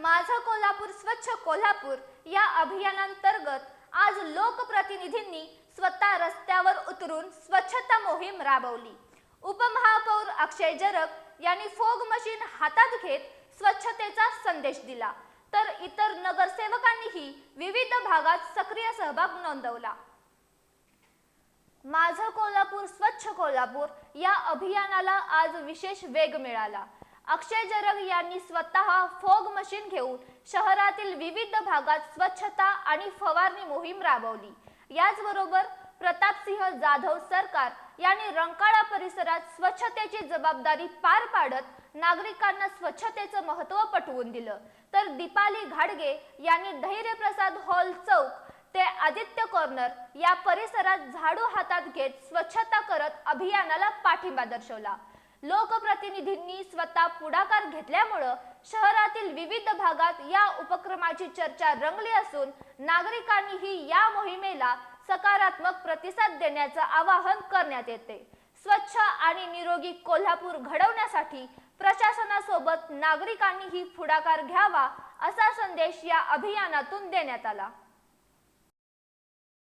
माझं कोल्हापूर स्वच्छ कोल्हापूर या अभियानांतर्गत आज लोकप्रतिनिधींनी स्वतः रस्त्यावर उतरून स्वच्छता मोहीम राबवली। उपमहापौर अक्षय जरग यांनी फोग मशीन हातात घेत स्वच्छतेचा संदेश दिला, तर इतर नगरसेवकांनीही विविध भागात सक्रिय सहभाग नोंदवला। माझं कोल्हापूर स्वच्छ कोल्हापूर या अभियानाला आज विशेष वेग मिळाला। अक्षय जरग यांनी स्वतः फोग मशीन घेऊन शहरातील विविध भागात स्वच्छता आणि फवारणी मोहीम राबवली। याचबरोबर प्रतापसिंह जाधव सरकार यांनी रंकाळा परिसरात स्वच्छतेची जबाबदारी पार पाडत नागरिकांना स्वच्छतेचं महत्त्व पटवून दिलं, तर दीपाली घाडगे यांनी धैर्यप्रसाद हॉल चौक ते आदित्य कॉर्नर या परिसरात झाडू हातात घेत स्वच्छता करत अभियानाला पाठिंबा दर्शवला। लोकप्रतिनिधींनी स्वतः पुढाकार घेतल्यामुळे शहरातील विविध भागात या उपक्रमाची चर्चा रंगली असून नागरिकांनीही या मोहिमेला सकारात्मक प्रतिसाद देण्याचे आवाहन करण्यात येते। स्वच्छ आणि निरोगी कोल्हापूर घडवण्यासाठी प्रशासनासोबत नागरिकांनीही पुढाकार घ्यावा असा संदेश या अभियानातून देण्यात आला।